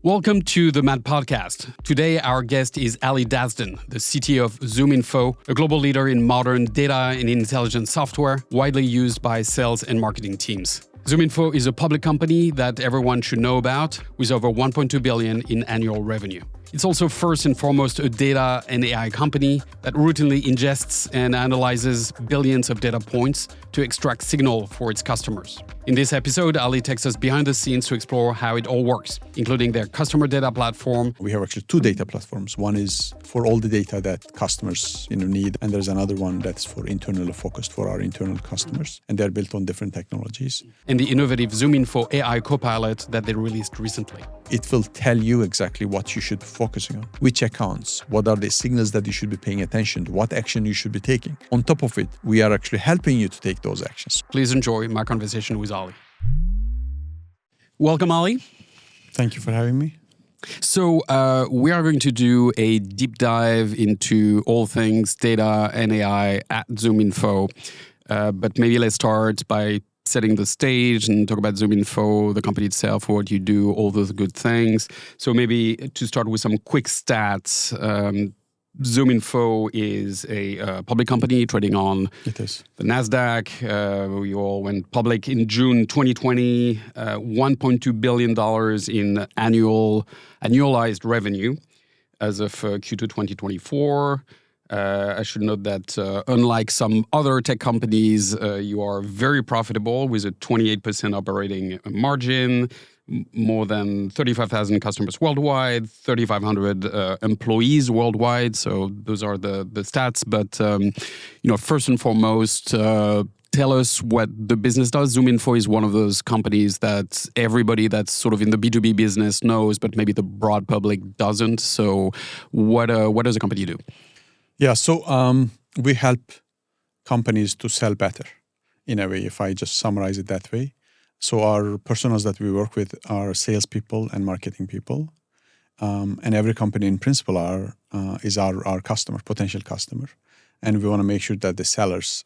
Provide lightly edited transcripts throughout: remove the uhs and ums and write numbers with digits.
Welcome to the Mad Podcast. Today, our guest is Ali Dasdan, the CTO of ZoomInfo, a global leader in modern data and intelligence software, widely used by sales and marketing teams. ZoomInfo is a public company that everyone should know about, with over 1.2 billion in annual revenue. It's also first and foremost a data and AI company that routinely ingests and analyzes billions of data points to extract signal for its customers. In this episode, Ali takes us behind the scenes to explore how it all works, including their customer data platform. We have actually two data platforms. One is for all the data that customers need, and there's another one that's for internally focused for our internal customers, and they're built on different technologies. And the innovative ZoomInfo AI Copilot that they released recently. It will tell you exactly what you should be focusing on, which accounts, what are the signals that you should be paying attention to, what action you should be taking. On top of it, we are actually helping you to take those actions. Please enjoy my conversation with Ali. Welcome, Ali. Thank you for having me. So we are going to do a deep dive into all things data and AI at ZoomInfo. But maybe let's start by setting the stage and talk about ZoomInfo, the company itself, what you do, all those good things. So maybe to start with some quick stats, ZoomInfo is a public company trading on the NASDAQ. We all went public in June 2020, $1.2 billion in annualized revenue as of Q2 2024. I should note that unlike some other tech companies, you are very profitable with a 28% operating margin, more than 35,000 customers worldwide, 3,500 employees worldwide. So those are the stats. But first and foremost, tell us what the business does. ZoomInfo is one of those companies that everybody that's sort of in the B2B business knows, but maybe the broad public doesn't. So what does the company do? Yeah, so we help companies to sell better, in a way, if I just summarize it that way. So our personas that we work with are salespeople and marketing people. And every company in principle is our customer, potential customer. And we want to make sure that the sellers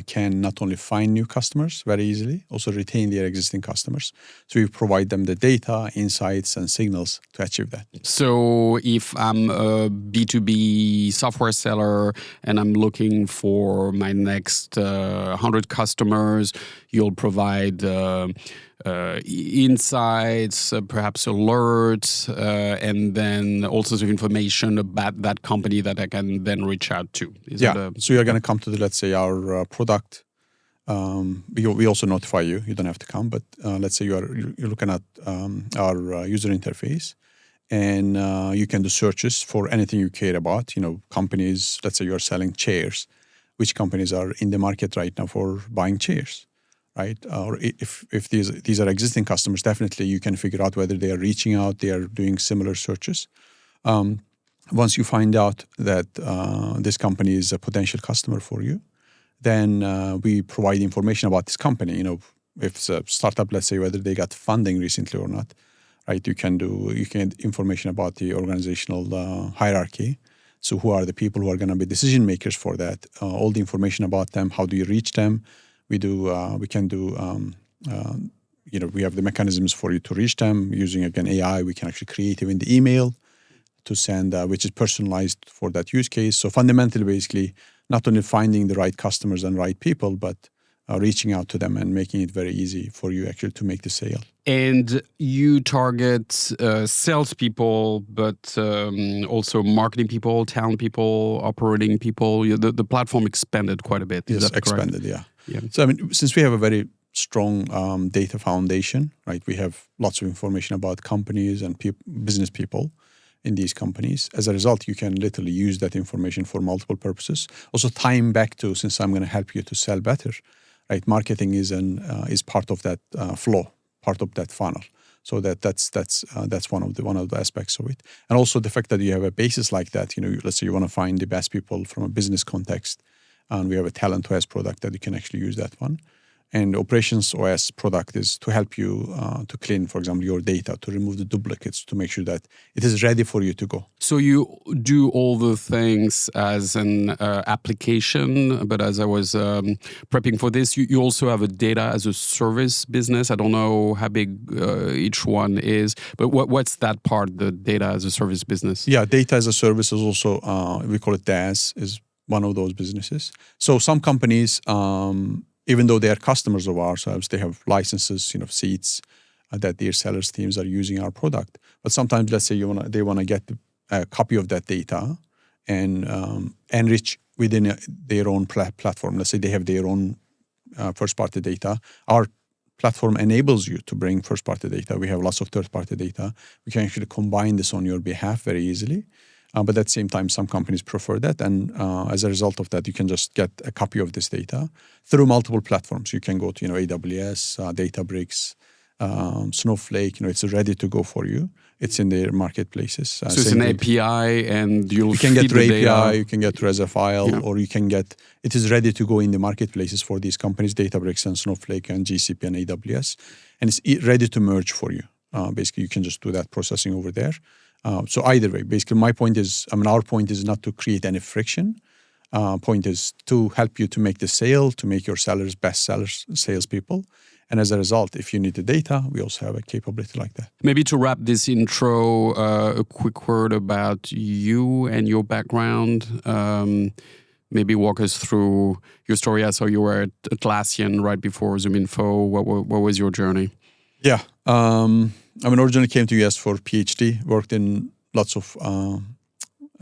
can not only find new customers very easily, also retain their existing customers. So we provide them the data, insights, and signals to achieve that. So if I'm a B2B software seller and I'm looking for my next 100 customers, you'll provide insights, perhaps alerts, and then all sorts of information about that company that I can then reach out to. So you're going to come to let's say our product. We also notify you. You don't have to come, but let's say you're looking at our user interface, and you can do searches for anything you care about. Companies. Let's say you're selling chairs. Which companies are in the market right now for buying chairs? Right? Or if these are existing customers, definitely you can figure out whether they are reaching out, they are doing similar searches. Once you find out that this company is a potential customer for you, then we provide information about this company. If it's a startup, let's say whether they got funding recently or not, right? You can get information about the organizational hierarchy. So who are the people who are going to be decision makers for that? All the information about them. How do you reach them? We have the mechanisms for you to reach them using, again, AI. We can actually create even the email to send, which is personalized for that use case. So fundamentally, basically, not only finding the right customers and right people, but reaching out to them and making it very easy for you actually to make the sale. And you target salespeople, but also marketing people, talent people, operating people. The platform expanded quite a bit. Yes, expanded, yeah. So since we have a very strong data foundation, right? We have lots of information about companies and business people in these companies. As a result, you can literally use that information for multiple purposes. Also, tying back to, since I'm going to help you to sell better, right? Marketing is part of that flow, part of that funnel. So that's one of the aspects of it. And also the fact that you have a basis like that. Let's say you want to find the best people from a business context, and we have a talent-wise product that you can actually use that one. And Operations OS product is to help you to clean, for example, your data, to remove the duplicates, to make sure that it is ready for you to go. So you do all the things as an application, but as I was prepping for this, you also have a data as a service business. I don't know how big each one is, but what's that part, the data as a service business? Yeah, data as a service is also, we call it DaaS, is one of those businesses. So some companies, even though they are customers of ourselves, they have licenses, seats that their sellers teams are using our product. But sometimes, let's say they want to get a copy of that data and enrich within their own platform. Let's say they have their own first-party data. Our platform enables you to bring first-party data. We have lots of third-party data. We can actually combine this on your behalf very easily. But at the same time, some companies prefer that. And as a result of that, you can just get a copy of this data through multiple platforms. You can go to AWS, Databricks, Snowflake. It's ready to go for you. It's in their marketplaces. So it's an API, and you can get through API, data. you can get through as a file, or you can get, it is ready to go in the marketplaces for these companies, Databricks and Snowflake and GCP and AWS. And it's ready to merge for you. Basically, you can just do that processing over there. So either way, basically our point is not to create any friction. Point is to help you to make the sale, to make your sellers best sellers, salespeople. And as a result, if you need the data, we also have a capability like that. Maybe to wrap this intro, a quick word about you and your background. Maybe walk us through your story. I saw you were at Atlassian right before ZoomInfo. What was your journey? Yeah. Originally came to US for PhD, worked in lots of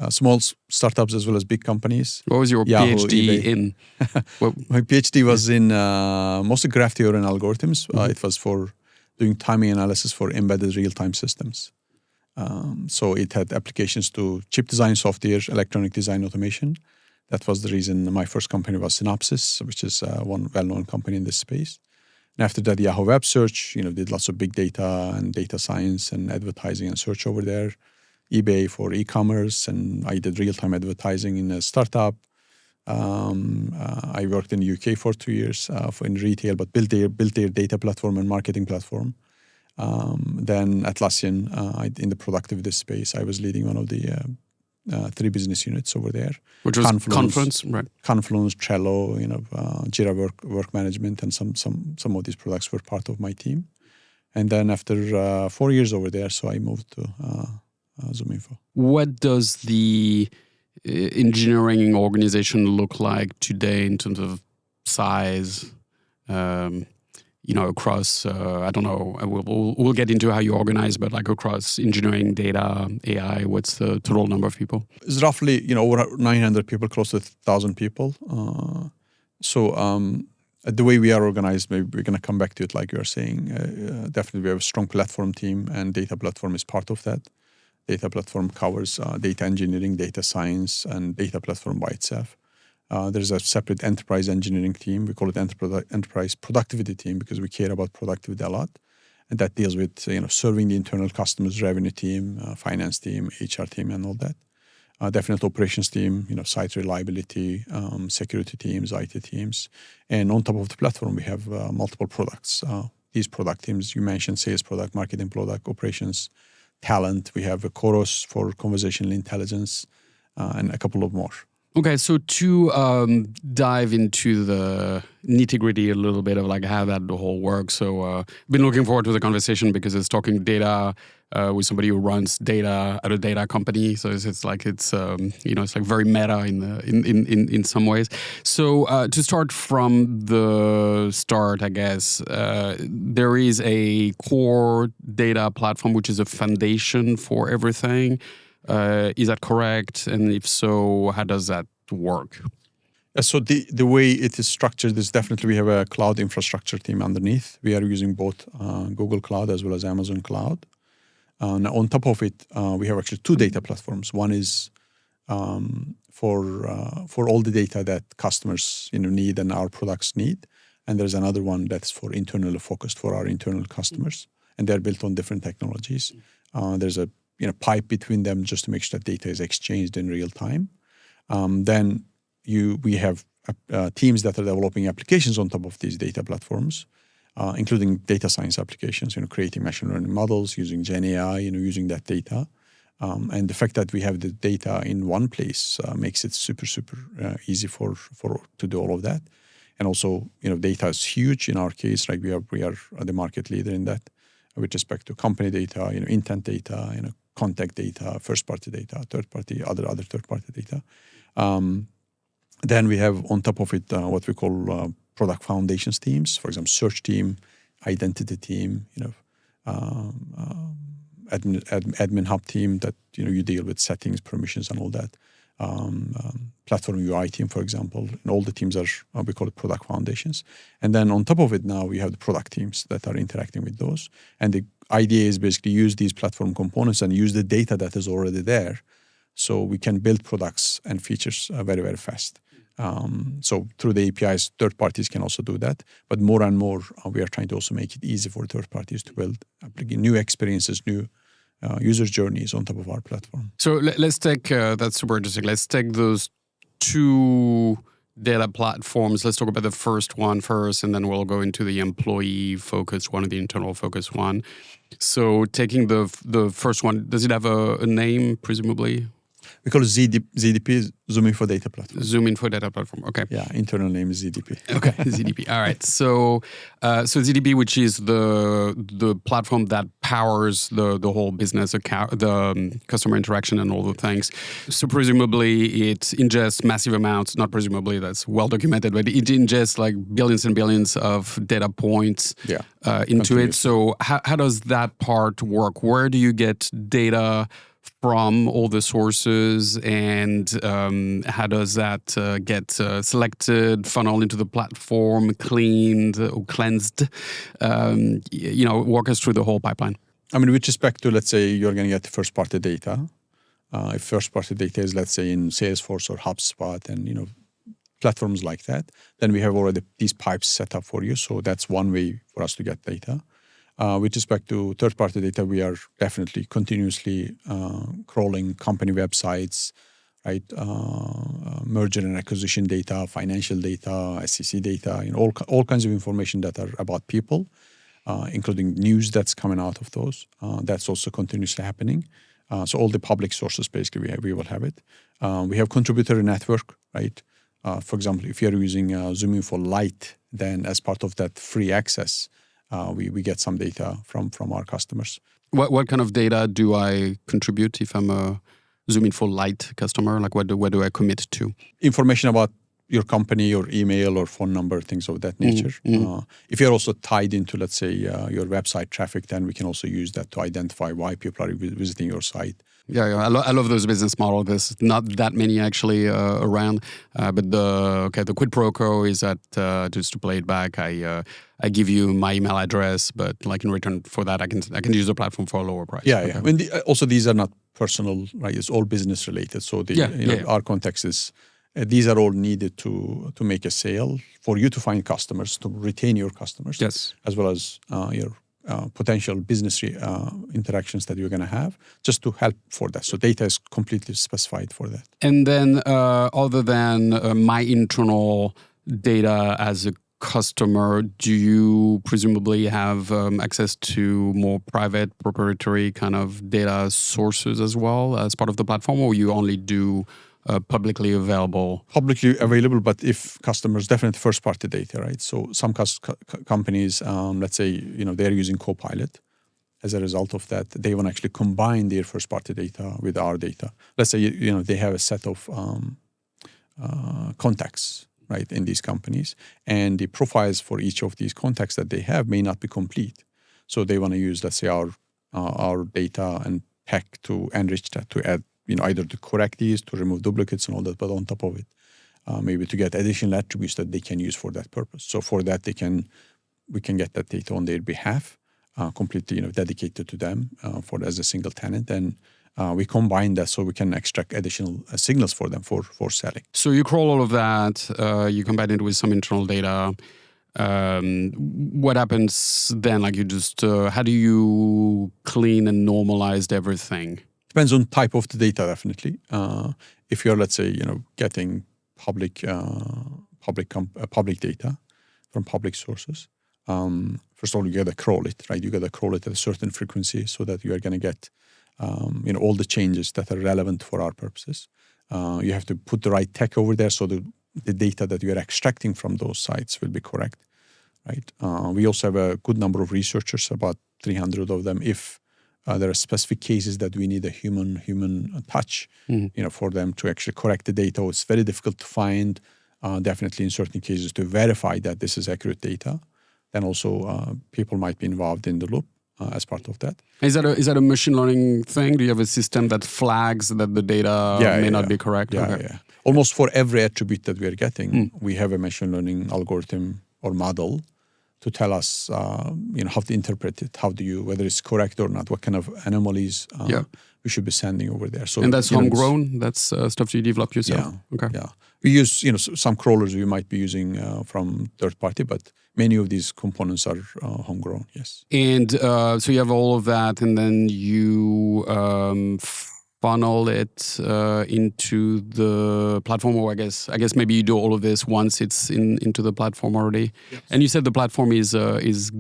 small startups as well as big companies. What was your Yahoo, PhD eBay. in? My PhD was in mostly graph theory and algorithms. It was for doing timing analysis for embedded real-time systems. So it had applications to chip design software, electronic design automation. That was the reason my first company was Synopsys, which is one well-known company in this space. And after that, Yahoo Web Search, did lots of big data and data science and advertising and search over there. eBay for e-commerce, and I did real-time advertising in a startup. I worked in the UK for 2 years in retail, but built their data platform and marketing platform. Then Atlassian, in the productivity space, I was leading one of the 3 business units over there. Which was Confluence, right? Confluence, Trello, Jira work management, and some of these products were part of my team. And then after 4 years over there, so I moved to ZoomInfo. What does the engineering organization look like today in terms of size? Across, I don't know, we'll get into how you organize, but like across engineering, data, AI, what's the total number of people? It's roughly, over 900 people, close to 1,000 people. The way we are organized, maybe we're going to come back to it like you're saying. Definitely we have a strong platform team, and data platform is part of that. Data platform covers data engineering, data science, and data platform by itself. There's a separate enterprise engineering team. We call it enterprise productivity team because we care about productivity a lot. And that deals with serving the internal customers, revenue team, finance team, HR team, and all that. Definitely operations team, site reliability, security teams, IT teams. And on top of the platform, we have multiple products. These product teams, you mentioned sales product, marketing product, operations, talent. We have a Chorus for conversational intelligence, and a couple of more. Okay, so to dive into the nitty-gritty a little bit of like how that whole works. So I've been looking forward to the conversation because it's talking data with somebody who runs data at a data company. So it's like very meta in some ways. So to start from the start, I guess there is a core data platform which is a foundation for everything. Is that correct? And if so, how does that work? So the way it is structured is definitely we have a cloud infrastructure team underneath. We are using both Google Cloud as well as Amazon Cloud. Now on top of it, we have actually 2 data platforms. One is for all the data that customers need and our products need, and there's another one that's for internally focused for our internal customers, and they're built on different technologies. There's a pipe between them just to make sure that data is exchanged in real time. Then we have teams that are developing applications on top of these data platforms, including data science applications, creating machine learning models, using Gen AI, using that data. And the fact that we have the data in one place makes it super easy for to do all of that. And also, data is huge in our case. Like we are the market leader in that with respect to company data, intent data, contact data, first party data, third party, other third party data. Then we have on top of it what we call product foundations teams. For example, search team, identity team, admin hub team that you deal with settings, permissions, and all that. Platform UI team, for example, and all the teams are we call it product foundations. And then on top of it now we have the product teams that are interacting with those. And the idea is basically use these platform components and use the data that is already there, so we can build products and features very fast. So through the APIs, third parties can also do that. But more and more, we are trying to also make it easy for third parties to build new experiences, new user journeys on top of our platform. So let's take, that's super interesting. Let's take those two data platforms. Let's talk about the first one first, and then we'll go into the employee-focused one and the internal-focused one. So taking the first one, does it have a name, presumably? We call it ZDP, ZoomInfo Data Platform. ZoomInfo Data Platform, okay. Yeah, internal name is ZDP. Okay, ZDP. All right. So ZDP, which is the platform that powers the whole business account, the customer interaction and all the things. So presumably it ingests massive amounts, not presumably, that's well documented, but it ingests like billions and billions of data points into it. So how does that part work? Where do you get data from all the sources, and how does that get selected, funneled into the platform, cleaned or cleansed? Walk us through the whole pipeline. I mean, with respect to, let's say, you're going to get first-party data. If first-party data is, let's say, in Salesforce or HubSpot and, platforms like that, then we have already these pipes set up for you. So that's one way for us to get data. With respect to third-party data, we are definitely continuously crawling company websites, right? Merger and acquisition data, financial data, SEC data, all kinds of information that are about people, including news that's coming out of those. That's also continuously happening. So all the public sources, basically, we will have it. We have contributor network, right? For example, if you're using ZoomInfo Lite, then as part of that free access, we get some data from our customers. What kind of data do I contribute if I'm a ZoomInfo Lite customer? Like what do I commit to? Information about your company, your email or phone number, things of that nature. If you're also tied into, let's say, your website traffic, then we can also use that to identify why people are visiting your site. Yeah. I love those business models. There's not that many actually around. But the quid pro quo is that just to play it back, I give you my email address, but like in return for that, I can use the platform for a lower price. Yeah. I mean, also these are not personal, right? It's all business related. So our context is these are all needed to make a sale, for you to find customers, to retain your customers, yes, as well as your potential business interactions that you're going to have, just to help for that. So data is completely specified for that. And then other than my internal data as a customer, do you presumably have access to more private proprietary kind of data sources as well as part of the platform, or you only do publicly available? Publicly available, but if customers, definitely first-party data, right? So some companies, let's say, they're using Copilot. As a result of that, they want to actually combine their first-party data with our data. Let's say, they have a set of contacts, right, in these companies, and the profiles for each of these contacts that they have may not be complete. So they want to use, let's say, our data and tech to enrich that, to add, either to correct these, to remove duplicates and all that, but on top of it, maybe to get additional attributes that they can use for that purpose. So for that, we can get that data on their behalf, completely, dedicated to them as a single tenant, and we combine that so we can extract additional signals for them for selling. So you crawl all of that, you combine it with some internal data. What happens then? Like you just, how do you clean and normalize everything? Depends on type of the data, definitely. If you're, let's say, getting public public data from public sources. First of all, you got to crawl it, right? You got to crawl it at a certain frequency so that you are going to get, all the changes that are relevant for our purposes. You have to put the right tech over there so the data that you are extracting from those sites will be correct, right? We also have a good number of researchers, about 300 of them. If there are specific cases that we need a human touch, for them to actually correct the data, it's very difficult to find. Definitely in certain cases to verify that this is accurate data. Then also people might be involved in the loop as part of that. Is that a machine learning thing? Do you have a system that flags that the data may not be correct? Yeah. Almost for every attribute that we are getting, we have a machine learning algorithm or model to tell us, how to interpret it. Whether it's correct or not, what kind of anomalies we should be sending over there. So, and that's homegrown? That's stuff you develop yourself? Yeah. Okay. Yeah. We use, some crawlers we might be using from third party, but many of these components are homegrown, yes. And so you have all of that, and then you funnel it into the platform, or I guess maybe you do all of this once it's into the platform already. Yes. And you said the platform is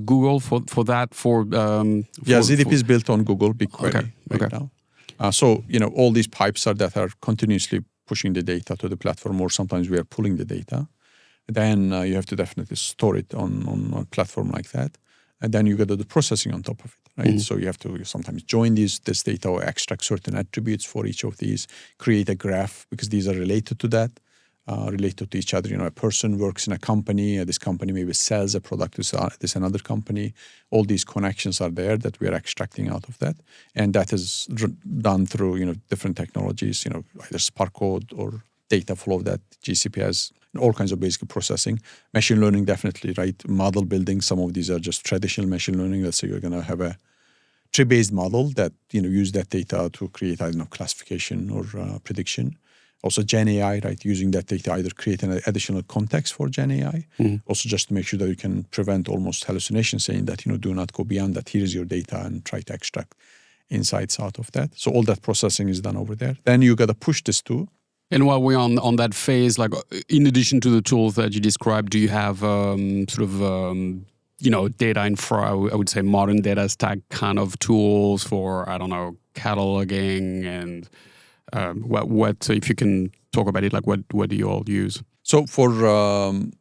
Google for that. ZDP is built on Google BigQuery right now. So all these pipes that are continuously pushing the data to the platform, or sometimes we are pulling the data. Then you have to definitely store it on a platform like that, and then you get the processing on top of it, right? So you have to sometimes join this data or extract certain attributes for each of these, create a graph because these are related to that, related to each other. A person works in a company, this company maybe sells a product to this another company. All these connections are there that we are extracting out of that, and that is done through different technologies, either Spark code or data flow that GCP has. All kinds of basic processing. Machine learning, definitely, right? Model building, some of these are just traditional machine learning. Let's say you're going to have a tree-based model that, use that data to create, classification or prediction. Also Gen AI, right? Using that data, either create an additional context for Gen AI. Also just to make sure that you can prevent almost hallucination, saying that, do not go beyond that. Here's your data and try to extract insights out of that. So all that processing is done over there. Then you got to push this to. And while we're on that phase, like in addition to the tools that you described, do you have data infra, I would say modern data stack kind of tools for, cataloging and what? So if you can talk about it, like what do you all use? So for, we're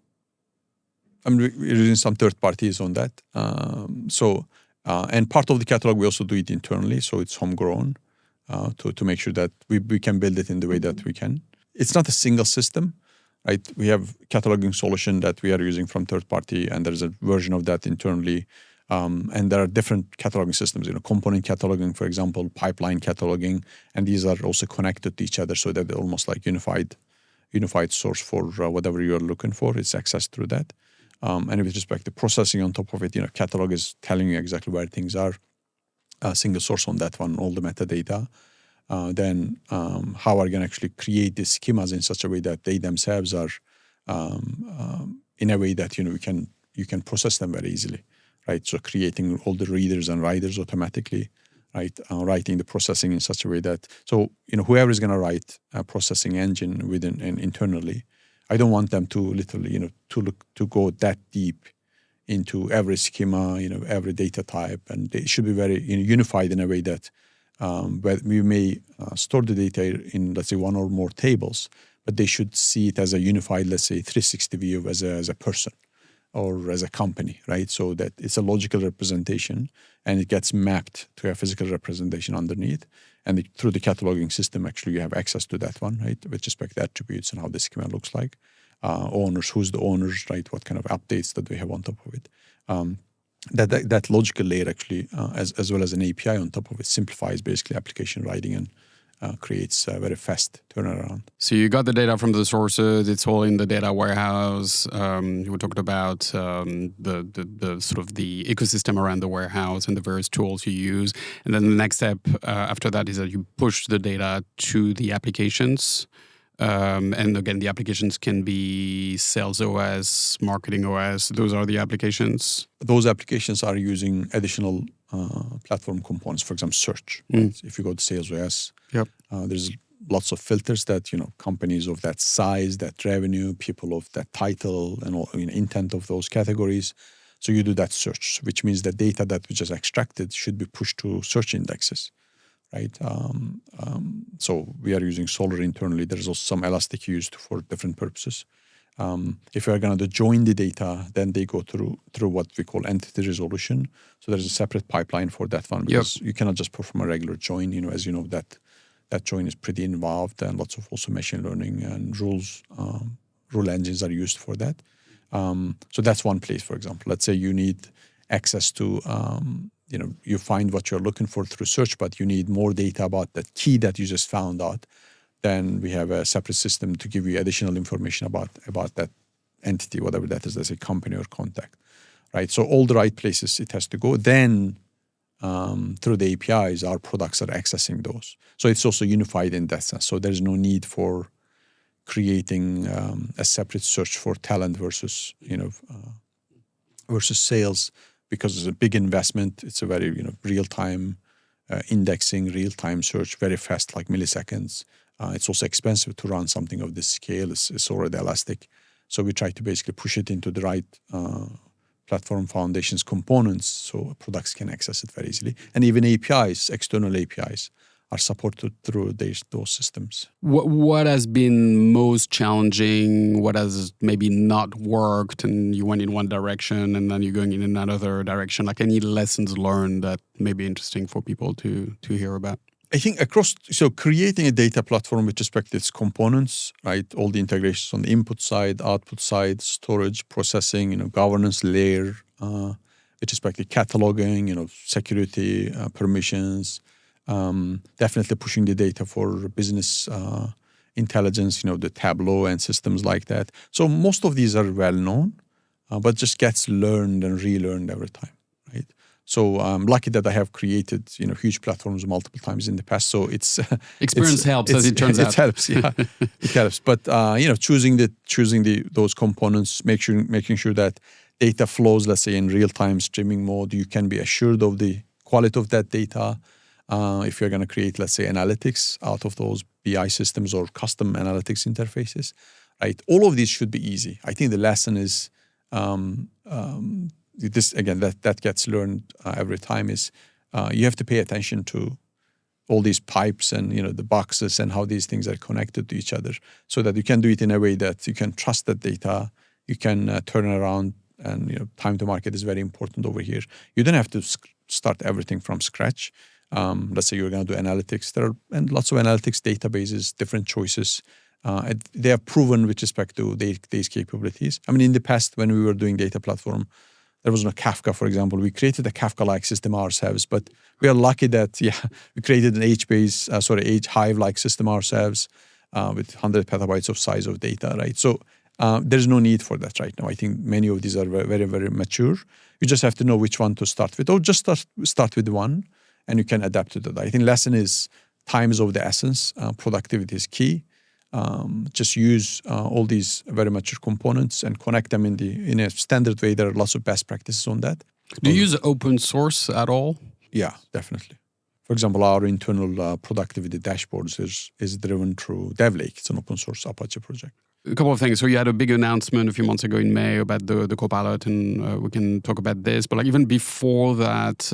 using some third parties on that. And part of the catalog, we also do it internally. So it's homegrown. To make sure that we can build it in the way that we can. It's not a single system, right? We have cataloging solution that we are using from third party, and there's a version of that internally. And there are different cataloging systems, component cataloging, for example, pipeline cataloging, and these are also connected to each other so that they're almost like unified source for whatever you're looking for. It's accessed through that. And with respect to processing on top of it, catalog is telling you exactly where things are. A single source on that one, all the metadata. Then how are you going to actually create these schemas in such a way that they themselves are in a way that you can process them very easily, right? So creating all the readers and writers automatically, right? Writing the processing in such a way that whoever is going to write a processing engine within and internally, I don't want them to literally to go that deep into every schema, every data type, and they should be very unified in a way that where we may store the data in, let's say, one or more tables, but they should see it as a unified, let's say, 360 view as a person or as a company, right? So that it's a logical representation and it gets mapped to a physical representation underneath. And through the cataloging system, actually, you have access to that one, right? With respect to attributes and how the schema looks like. Owners, who's the owners, right? What kind of updates that we have on top of it. That logical layer actually, as well as an API on top of it, simplifies basically application writing and creates a very fast turnaround. So you got the data from the sources; it's all in the data warehouse. We talked about the sort of the ecosystem around the warehouse and the various tools you use, and then the next step after that is that you push the data to the applications. And again, the applications can be Sales OS, Marketing OS. Those are the applications. Those applications are using additional platform components. For example, search. Right? If you go to Sales OS, there's lots of filters that companies of that size, that revenue, people of that title, and all, intent of those categories. So you do that search, which means the data that we just extracted should be pushed to search indexes, right? So we are using Solr internally. There's also some Elastic used for different purposes. If you are going to join the data, then they go through what we call entity resolution. So there's a separate pipeline for that one, because you cannot just perform a regular join. As you know, that join is pretty involved, and lots of also machine learning and rule engines are used for that. So that's one place, for example. Let's say you need access to, you find what you're looking for through search, but you need more data about that key that you just found out. Then we have a separate system to give you additional information about that entity, whatever that is, let's say company or contact, right? So all the right places it has to go. Then through the APIs, our products are accessing those. So it's also unified in that sense. So there's no need for creating a separate search for talent versus sales, because it's a big investment. It's a very real-time indexing, real-time search, very fast, like milliseconds. It's also expensive to run something of this scale. It's already elastic. So we try to basically push it into the right platform foundations components so products can access it very easily. And even APIs, external APIs, are supported through those systems. What has been most challenging? What has maybe not worked, and you went in one direction and then you're going in another direction? Like, any lessons learned that may be interesting for people to hear about? I think creating a data platform with respect to its components, right? All the integrations on the input side, output side, storage, processing, governance layer, with respect to cataloging, security, permissions, definitely pushing the data for business intelligence, the Tableau and systems like that. So most of these are well known, but just gets learned and relearned every time, right? So I'm lucky that I have created, huge platforms multiple times in the past. So it's experience helps, as it turns out. It helps, yeah, it helps. But choosing those components, making sure that data flows, let's say in real time streaming mode, you can be assured of the quality of that data. If you're going to create, let's say, analytics out of those BI systems or custom analytics interfaces, right? All of these should be easy. I think the lesson is. This again, that gets learned every time, is you have to pay attention to all these pipes and the boxes and how these things are connected to each other, so that you can do it in a way that you can trust that data, you can turn around, and time to market is very important over here. You don't have to start everything from scratch. Let's say you're going to do analytics. There are lots of analytics databases, different choices. They are proven with respect to these capabilities. I mean, in the past, when we were doing data platform, there was no Kafka, for example. We created a Kafka-like system ourselves, but we are lucky that, we created an Hive-like system ourselves with 100 petabytes of size of data, right? So there's no need for that right now. I think many of these are very, very mature. You just have to know which one to start with, or just start with one, and you can adapt to that. I think lesson is time is of the essence. Productivity is key. Just use all these very mature components and connect them in a standard way. There are lots of best practices on that. Do you use open source at all? Yeah, definitely. For example, our internal productivity dashboards is driven through DevLake. It's an open source Apache project. A couple of things. So you had a big announcement a few months ago in May about the Copilot, and we can talk about this. But even before that,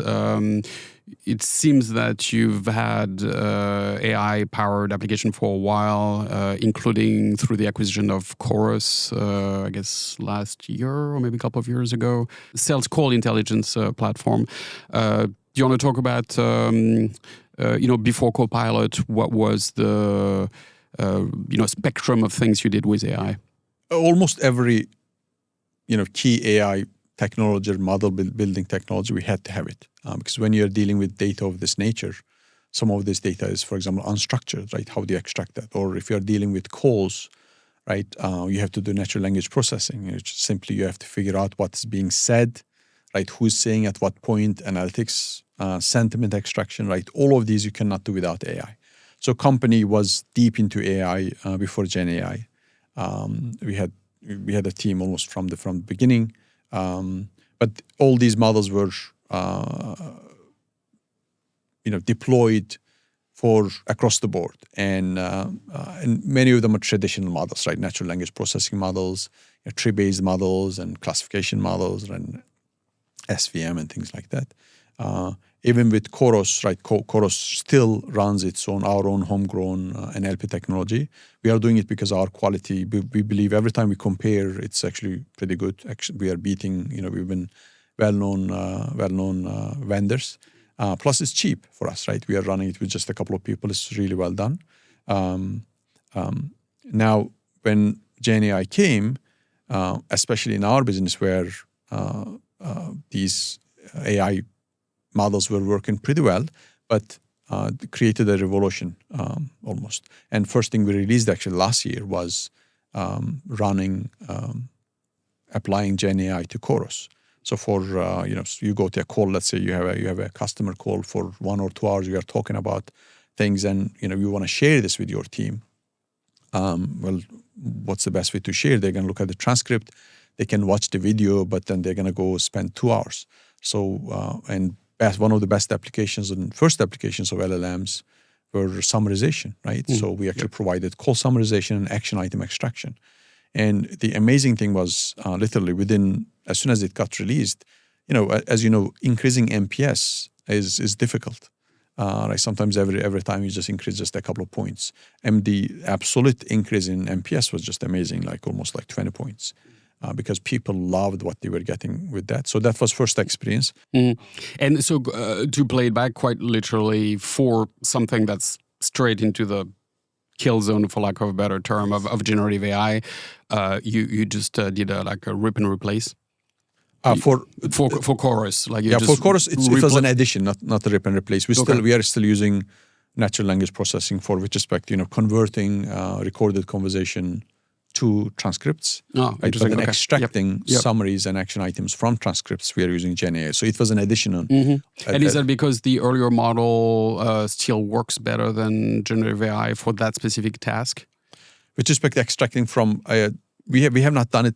it seems that you've had AI-powered application for a while, including through the acquisition of Chorus, I guess last year or maybe a couple of years ago. Sales call intelligence platform. Do you want to talk about, before Copilot, what was the spectrum of things you did with AI? Almost every, key AI technology or model building technology, we had to have it. Because when you're dealing with data of this nature, some of this data is, for example, unstructured, right? How do you extract that? Or if you're dealing with calls, right, you have to do natural language processing. It's simply you have to figure out what's being said, right? Who's saying at what point, analytics, sentiment extraction, right? All of these you cannot do without AI. So company was deep into AI before Gen AI. We had a team almost from the beginning, but all these models were deployed for across the board, and many of them are traditional models, right? Natural language processing models, tree-based models, and classification models, and SVM and things like that. Even with Chorus, right? Chorus still runs our own homegrown NLP technology. We are doing it because our quality, we believe every time we compare, it's actually pretty good. Actually, we are beating, we've been well-known vendors. Plus, it's cheap for us, right? We are running it with just a couple of people. It's really well done. Now, when GenAI came, especially in our business where these AI models were working pretty well, but created a revolution almost. And first thing we released actually last year was applying GenAI to Chorus. So for you go to a call, let's say you have a customer call for 1 or 2 hours, you are talking about things, and you want to share this with your team. Well, what's the best way to share? They're going to look at the transcript, they can watch the video, but then they're going to go spend 2 hours. So one of the best applications and first applications of LLMs were summarization, right? So we actually provided call summarization and action item extraction. And the amazing thing was literally as soon as it got released, as you know, increasing NPS is difficult. Right? Sometimes every time you just increase just a couple of points. And the absolute increase in NPS was just amazing, almost 20 points. Because people loved what they were getting with that. So that was first experience. And so to play it back quite literally for something that's straight into the kill zone, for lack of a better term, of generative AI, you just did a rip and replace? For Chorus. For Chorus, it was an addition, not a rip and replace. We are still using natural language processing with respect to converting recorded conversation to transcripts, right? But then extracting summaries and action items from transcripts, we are using GenAI. So it was an addition. And is that because the earlier model still works better than generative AI for that specific task? With respect to extracting from, we have not done it,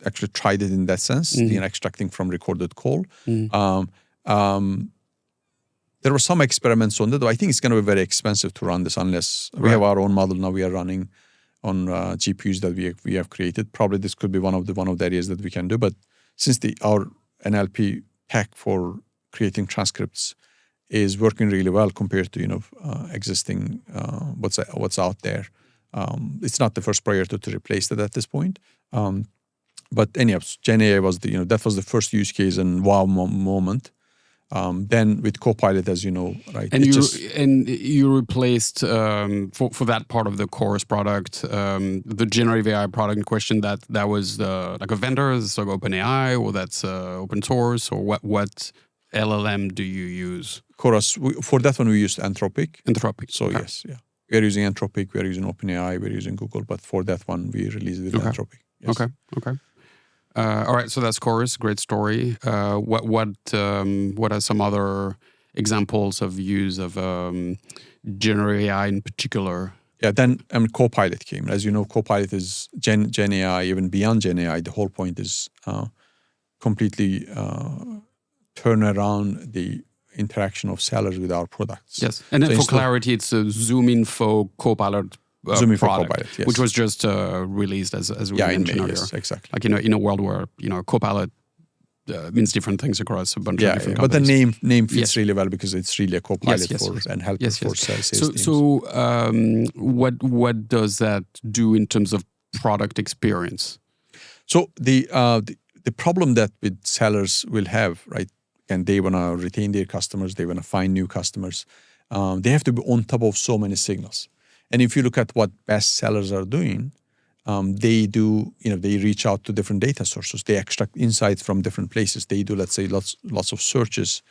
actually tried it in that sense, extracting from recorded call. There were some experiments on that, though I think it's going to be very expensive to run this unless we have our own model now we are running on GPUs that we have created. Probably this could be one of the areas that we can do. But since our NLP tech for creating transcripts is working really well compared to existing what's out there, it's not the first priority to replace that at this point. But anyhow, GenAI was that was the first use case and wow moment. Then with Copilot, as you know, right? And you replaced for that part of the Chorus product, the generative AI product in question. That was like a vendor, so OpenAI, or that's open source, or what LLM do you use? Chorus, for that one we used Anthropic. So okay. Yes, yeah, we are using Anthropic, we are using OpenAI, we are using Google, but for that one we released it with Anthropic. Yes. Okay. All right, so that's Chorus. Great story. What are some other examples of use of generative AI in particular? Yeah, then Copilot came. As you know, Copilot is Gen AI, even beyond Gen AI. The whole point is completely turn around the interaction of sellers with our products. Yes, and then for clarity, it's a ZoomInfo Copilot. ZoomInfo product, Copilot, yes. Which was just released as we mentioned earlier. Yes, exactly. In a world where Copilot means different things across a bunch of different but companies. the name fits really well because it's really a Copilot and helper for sales teams. So what does that do in terms of product experience? So the problem that with sellers will have, right? And they want to retain their customers, they want to find new customers. They have to be on top of so many signals. And if you look at what best sellers are doing, they reach out to different data sources. They extract insights from different places. They do, let's say, lots of searches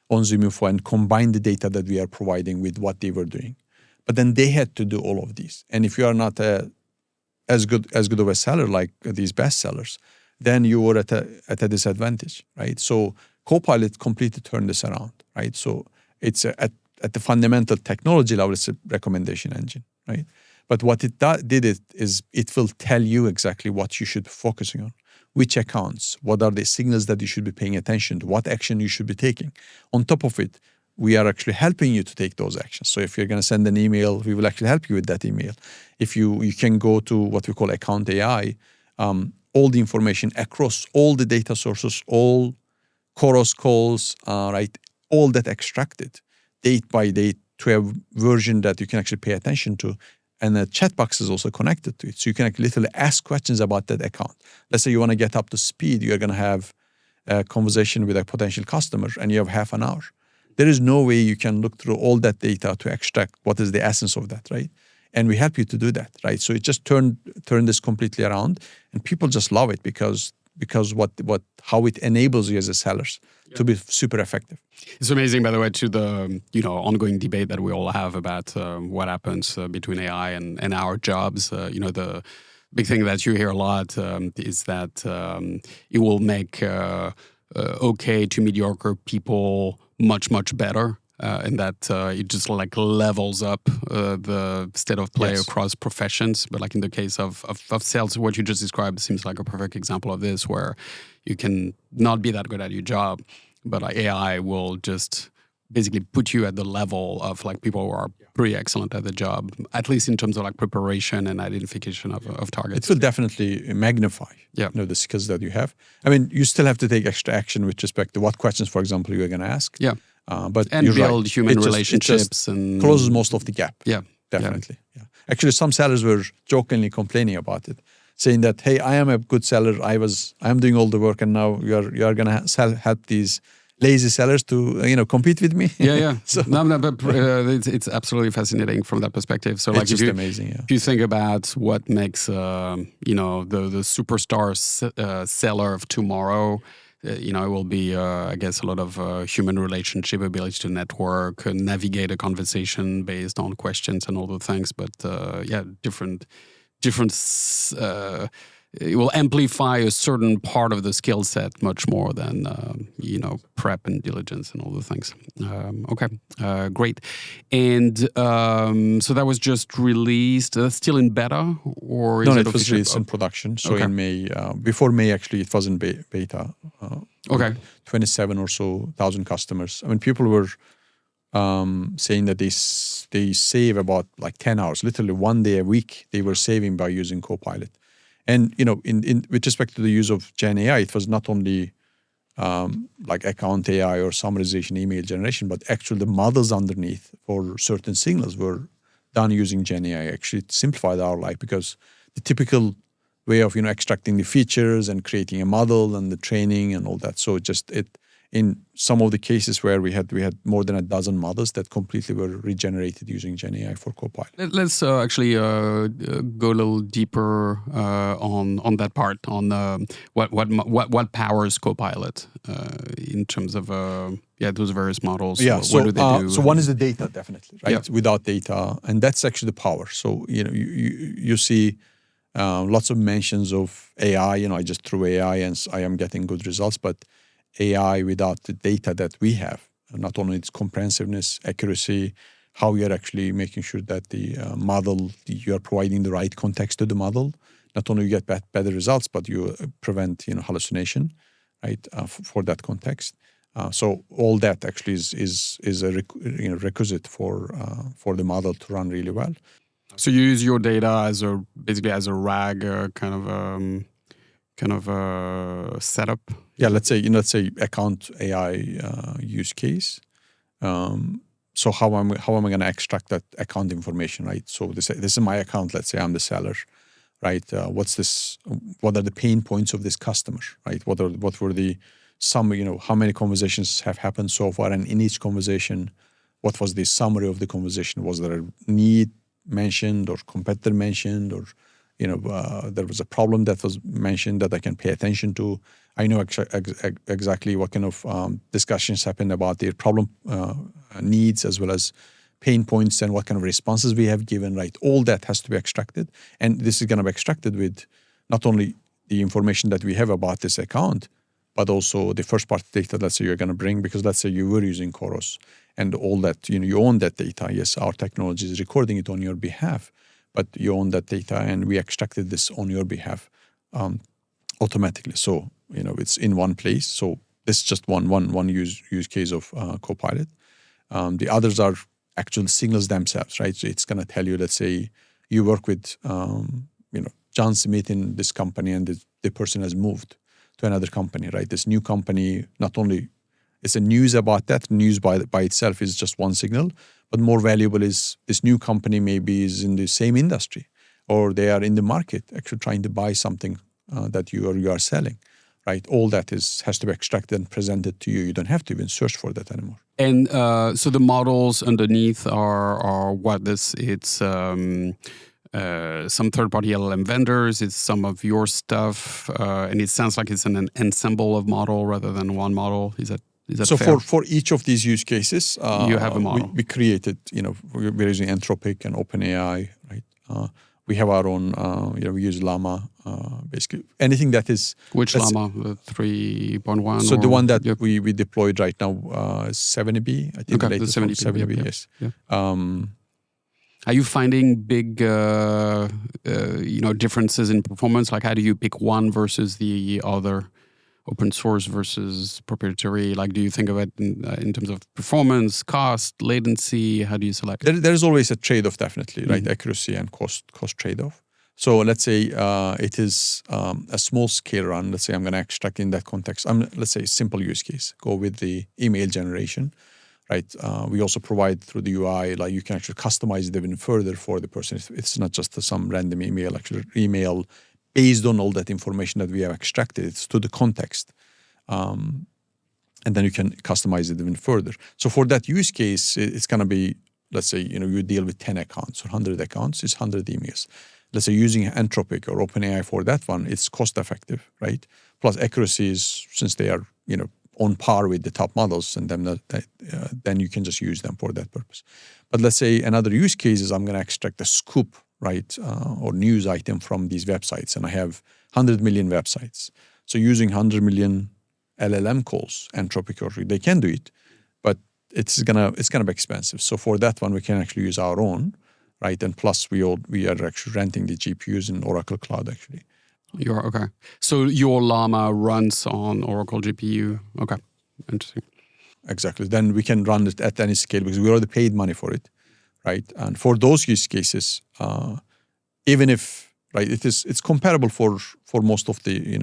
on ZoomInfo and combine the data that we are providing with what they were doing. But then they had to do all of these. And if you are not as good of a seller like these best sellers, then you were at a disadvantage, right? So Copilot completely turned this around, right? So it's at the fundamental technology level, it's a recommendation engine, right? But what it did is it will tell you exactly what you should be focusing on, which accounts, what are the signals that you should be paying attention to, what action you should be taking. On top of it, we are actually helping you to take those actions. So if you're going to send an email, we will actually help you with that email. If you can go to what we call account AI, all the information across all the data sources, all chorus calls, right, all that extracted date by date to a version that you can actually pay attention to. And the chat box is also connected to it. So you can literally ask questions about that account. Let's say you want to get up to speed. You're going to have a conversation with a potential customer and you have half an hour. There is no way you can look through all that data to extract what is the essence of that, right? And we help you to do that, right? So it just turned this completely around, and people just love it because how it enables you as a sellers to be super effective. It's amazing, by the way, to the ongoing debate that we all have about what happens between AI and our jobs. The big thing that you hear a lot is that it will make okay to mediocre people much better. And that it just like levels up the state of play across professions. But like in the case of sales, what you just described seems like a perfect example of this, where you can not be that good at your job, but like AI will just basically put you at the level of like people who are pretty excellent at the job, at least in terms of like preparation and identification of targets. It will definitely magnify the skills that you have. I mean, you still have to take extra action with respect to what questions, for example, you're going to ask. Yeah. But and you're build right. human it relationships just and closes most of the gap. Yeah, definitely. Yeah. Actually, some sellers were jokingly complaining about it, saying that, "Hey, I am a good seller. I'm doing all the work, and now you're gonna help these lazy sellers to compete with me." Yeah. So, but it's absolutely fascinating from that perspective. So, like, it's just amazing. Yeah. If you think about what makes the superstar seller of tomorrow. It will be, I guess, a lot of human relationship ability to network, navigate a conversation based on questions and all the things. But different. It will amplify a certain part of the skill set much more than prep and diligence and all the things. Okay, great. And so that was just released. Still in beta, or is it was released in production. So in May, before May, actually, it was in beta. Okay, 27 or so thousand customers. I mean, people were saying that they save about like 10 hours, literally 1 day a week. They were saving by using Copilot. And in with respect to the use of Gen AI, it was not only like account AI or summarization, email generation, but actually the models underneath for certain signals were done using Gen AI. Actually, it simplified our life because the typical way of extracting the features and creating a model and the training and all that. So in some of the cases where we had more than a dozen models that completely were regenerated using Gen AI for Copilot. Let's actually go a little deeper on that part, on what powers Copilot in terms of those various models. Yeah, what do they do? So one is the data, definitely, right? Yeah. Without data, and that's actually the power. So you see lots of mentions of AI. I just threw AI and I am getting good results, but AI without the data that we have, not only its comprehensiveness, accuracy, how you're actually making sure that the model, you are providing the right context to the model. Not only you get better results, but you prevent hallucination, right? For that context. So all that actually is a requisite for the model to run really well. So you use your data basically as a RAG kind of setup. Yeah, let's say account AI use case. So how am I going to extract that account information, right? So this is my account. Let's say I'm the seller, right? What are the pain points of this customer, right? What were the how many conversations have happened so far, and in each conversation, what was the summary of the conversation? Was there a need mentioned or competitor mentioned, or there was a problem that was mentioned that I can pay attention to? I know exactly what kind of discussions happened about their problem needs as well as pain points and what kind of responses we have given, right? All that has to be extracted. And this is going to be extracted with not only the information that we have about this account, but also the first party data, let's say you're going to bring, because let's say you were using Chorus and all that, you own that data. Yes, our technology is recording it on your behalf, but you own that data and we extracted this on your behalf automatically. So, it's in one place. So this is just one use case of Copilot. The others are actual signals themselves, right? So it's going to tell you, let's say you work with, John Smith in this company, and the person has moved to another company, right? This new company, not only is the news about that, news by itself is just one signal, but more valuable is this new company maybe is in the same industry, or they are in the market actually trying to buy something that you are selling, right? All that has to be extracted and presented to you. You don't have to even search for that anymore. And so the models underneath are what this? It's some third-party LLM vendors. It's some of your stuff, and it sounds like it's an ensemble of model rather than one model. Is that so fair? for each of these use cases, you have a model. We created. We're using Anthropic and OpenAI, right? We have our own. We use Llama. Basically, anything that is which Llama 3.1. So the one that we deployed right now is 70B. I think okay, the latest the 70B. Yep, Yes. Yeah. Are you finding big, differences in performance? Like, how do you pick one versus the other, open source versus proprietary? Like, do you think of it in terms of performance, cost, latency? How do you select? There's always a trade-off, definitely, right? Accuracy and cost trade-off. So let's say it is a small scale run. Let's say I'm going to extract in that context. Let's say simple use case. Go with the email generation. Right. We also provide through the UI, like you can actually customize it even further for the person. It's not just some random email, actually email based on all that information that we have extracted. It's to the context. And then you can customize it even further. So for that use case, it's going to be, let's say, you deal with 10 accounts or 100 accounts, it's 100 emails. Let's say using Anthropic or OpenAI for that one, it's cost effective, right? Plus accuracy is, since they are, on par with the top models, and then you can just use them for that purpose. But let's say another use case is I'm going to extract a scoop, right, or news item from these websites, and I have 100 million websites. So using 100 million LLM calls, Anthropic, or they can do it, but it's gonna be expensive. So for that one, we can actually use our own, right? And plus, we are actually renting the GPUs in Oracle Cloud, actually. You're okay. So your Llama runs on Oracle GPU. Okay, interesting. Exactly. Then we can run it at any scale because we already paid money for it, right? And for those use cases, even if it's comparable for most of the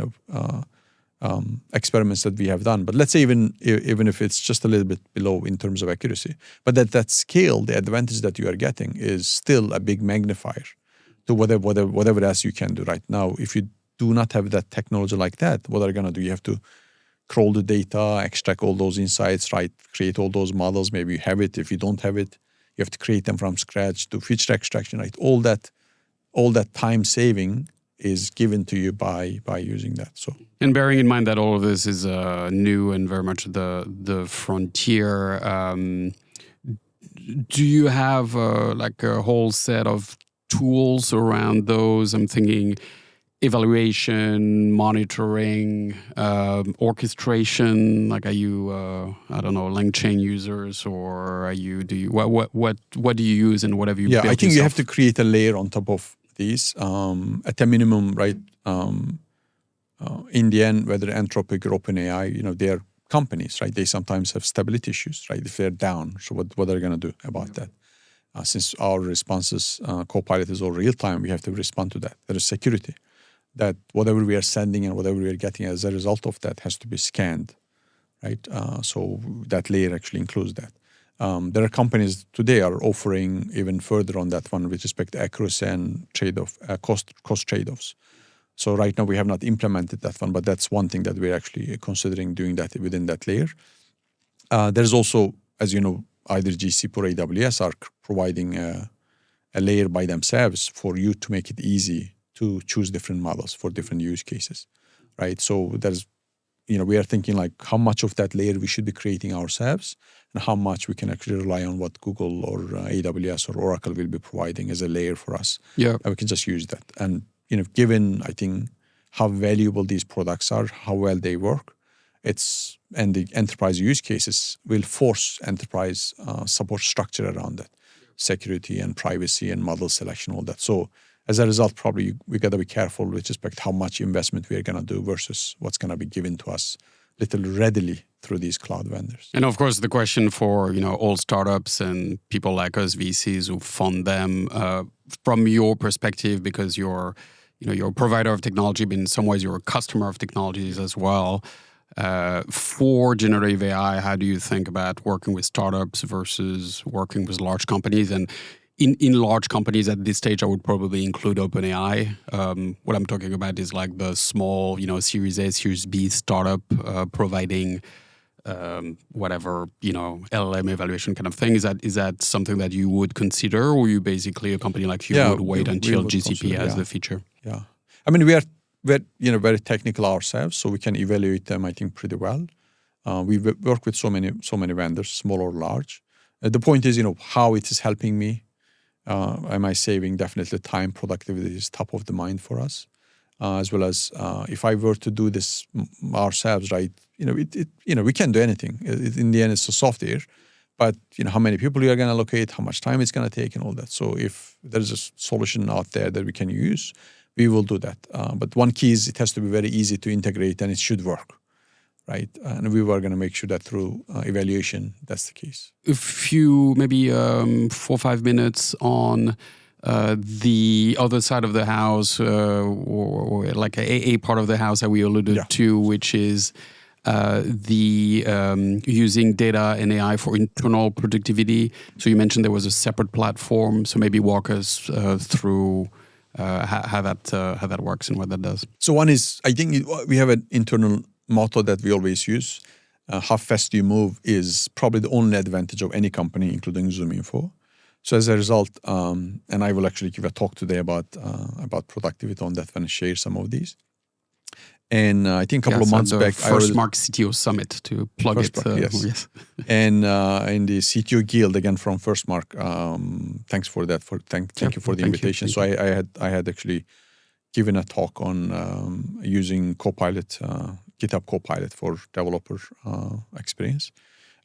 experiments that we have done. But let's say even if it's just a little bit below in terms of accuracy, but that scale, the advantage that you are getting is still a big magnifier to whatever else you can do right now. If you do not have that technology like that, what are you going to do? You have to crawl the data, extract all those insights, right? Create all those models. Maybe you have it. If you don't have it, you have to create them from scratch, do feature extraction, right? All that time saving is given to you by using that. So, and bearing in mind that all of this is new and very much the frontier, do you have like a whole set of tools around those? I'm thinking evaluation, monitoring, orchestration. Like, are you LangChain users, or what do you use, and what have you built I think yourself? You have to create a layer on top of these at a minimum, right? In the end, whether Anthropic or OpenAI, they are companies, right? They sometimes have stability issues, right? If they're down, so what are they going to do about that? Since our responses, Copilot is all real time, we have to respond to that. There is security. That whatever we are sending and whatever we are getting as a result of that has to be scanned, right? So that layer actually includes that. There are companies today are offering even further on that one with respect to accuracy and trade-off, cost trade-offs. So right now we have not implemented that one, but that's one thing that we're actually considering doing that within that layer. There's also, as you know, either GCP or AWS are providing a layer by themselves for you to make it easy to choose different models for different use cases, right? So there's, we are thinking like how much of that layer we should be creating ourselves and how much we can actually rely on what Google or AWS or Oracle will be providing as a layer for us. Yeah. And we can just use that. And, given, I think, how valuable these products are, how well they work, and the enterprise use cases will force enterprise support structure around that, security and privacy and model selection, all that. So as a result, probably we got to be careful with respect to how much investment we are going to do versus what's going to be given to us little readily through these cloud vendors. And of course, the question for all startups and people like us VCs who fund them, from your perspective, because you're a provider of technology, but in some ways you're a customer of technologies as well. For generative AI, how do you think about working with startups versus working with large companies? And in large companies at this stage, I would probably include OpenAI. What I'm talking about is like the small, Series A, Series B startup providing whatever, LLM evaluation kind of thing. Is that something that you would consider, or you basically a company like you would wait until GCP has the feature? Yeah. I mean, we're very technical ourselves, so we can evaluate them, I think, pretty well. We work with so many vendors, small or large. The point is, how it is helping me. Am I saving? Definitely time, productivity is top of the mind for us, as well as if I were to do this ourselves, right? We can't do anything. In the end, it's a software, but how many people you are going to allocate, how much time it's going to take, and all that. So if there's a solution out there that we can use, we will do that. But one key is it has to be very easy to integrate, and it should work. Right, and we were going to make sure that through evaluation, that's the case. If you maybe 4 or 5 minutes on the other side of the house, or like a part of the house that we alluded to, which is the using data and AI for internal productivity. So you mentioned there was a separate platform. So maybe walk us through how that works and what that does. So one is, I think we have an internal motto that we always use. How fast you move is probably the only advantage of any company, including ZoomInfo. So as a result, and I will actually give a talk today about productivity on that and share some of these. And I think a couple of months back, FIRSTMARK CTO Summit to plug FIRSTMARK, yes. And in the CTO Guild again from FIRSTMARK. Thanks for that. Thank you for the invitation. So I had actually given a talk on using Copilot. GitHub Copilot for developer experience.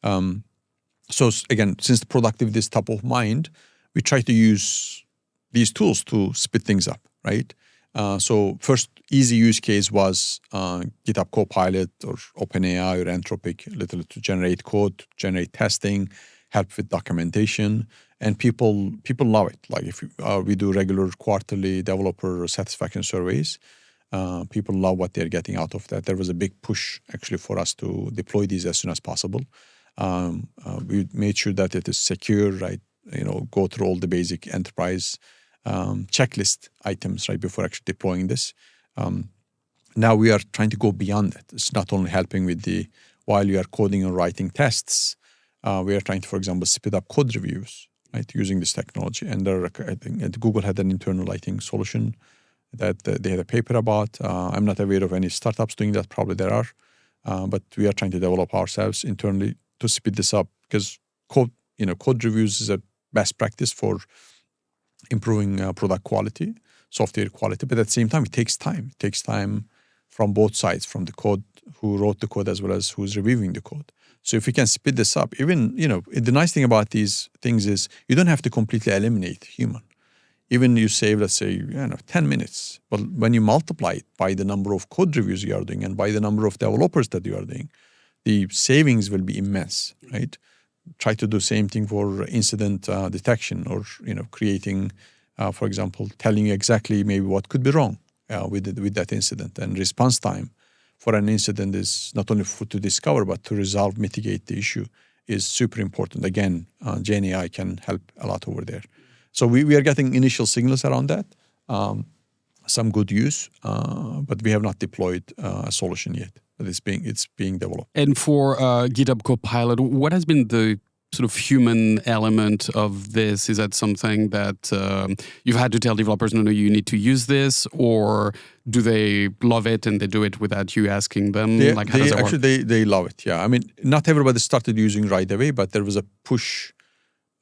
So again, since the productivity is top of mind, we try to use these tools to speed things up, right? So first easy use case was GitHub Copilot or OpenAI or Anthropic, literally to generate code, to generate testing, help with documentation, and people love it. Like if we do regular quarterly developer satisfaction surveys, people love what they're getting out of that. There was a big push actually for us to deploy these as soon as possible. We made sure that it is secure, right? Go through all the basic enterprise checklist items right before actually deploying this. Now we are trying to go beyond that. It's not only helping with while you are coding or writing tests, we are trying to, for example, speed up code reviews, right, using this technology. And I think Google had an internal, solution that they had a paper about. I'm not aware of any startups doing that. Probably there are, but we are trying to develop ourselves internally to speed this up because code reviews is a best practice for improving product quality, software quality. But at the same time, it takes time. It takes time from both sides, from the code who wrote the code as well as who's reviewing the code. So if we can speed this up, even the nice thing about these things is you don't have to completely eliminate human. Even you save, let's say, 10 minutes. But when you multiply it by the number of code reviews you are doing and by the number of developers that you are doing, the savings will be immense, right? Try to do the same thing for incident detection or, creating, for example, telling you exactly maybe what could be wrong with that incident. And response time for an incident is not only to discover, but to resolve, mitigate the issue is super important. Again, GenAI can help a lot over there. So we are getting initial signals around that, some good use, but we have not deployed a solution yet. But it's being developed. And for GitHub Copilot, what has been the sort of human element of this? Is that something that you've had to tell developers, no, you need to use this, or do they love it and they do it without you asking them? How does that work? They love it. Yeah, I mean, not everybody started using right away, but there was a push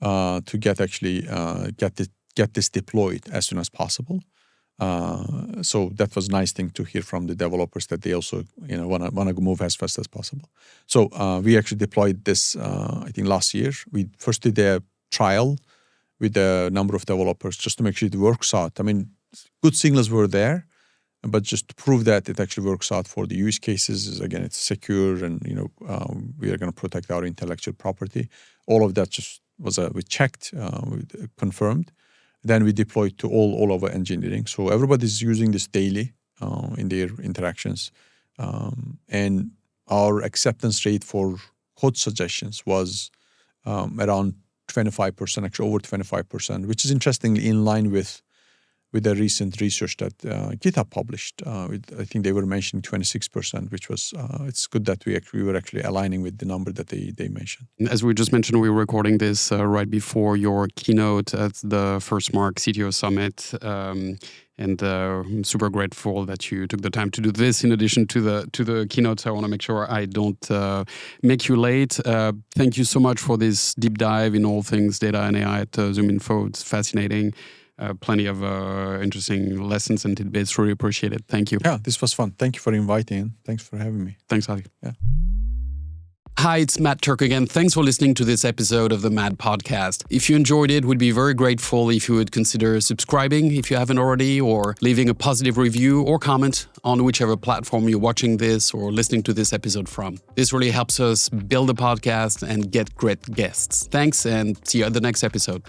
to get this deployed as soon as possible. So that was a nice thing to hear from the developers that they also want to move as fast as possible. So we actually deployed this I think last year. We first did a trial with a number of developers just to make sure it works out. I mean, good signals were there. But just to prove that it actually works out for the use cases, is again, it's secure, and we are going to protect our intellectual property. All of that just was we checked, we confirmed. Then we deployed to all of our engineering. So everybody's using this daily in their interactions. And our acceptance rate for code suggestions was around 25%, actually over 25%, which is interestingly in line with the recent research that GitHub published. I think they were mentioning 26%, which was, it's good that we were actually aligning with the number that they mentioned. As we just mentioned, we were recording this right before your keynote at the FIRSTMARK CTO Summit. And I'm super grateful that you took the time to do this in addition to the keynote. So I want to make sure I don't make you late. Thank you so much for this deep dive in all things data and AI at ZoomInfo. It's fascinating. Plenty of interesting lessons and tidbits. Really appreciate it. Thank you. Yeah, this was fun. Thank you for inviting. Thanks for having me. Thanks, Ali. Yeah. Hi, it's Matt Turck again. Thanks for listening to this episode of the Mad Podcast. If you enjoyed it, we'd be very grateful if you would consider subscribing if you haven't already, or leaving a positive review or comment on whichever platform you're watching this or listening to this episode from. This really helps us build the podcast and get great guests. Thanks, and see you at the next episode.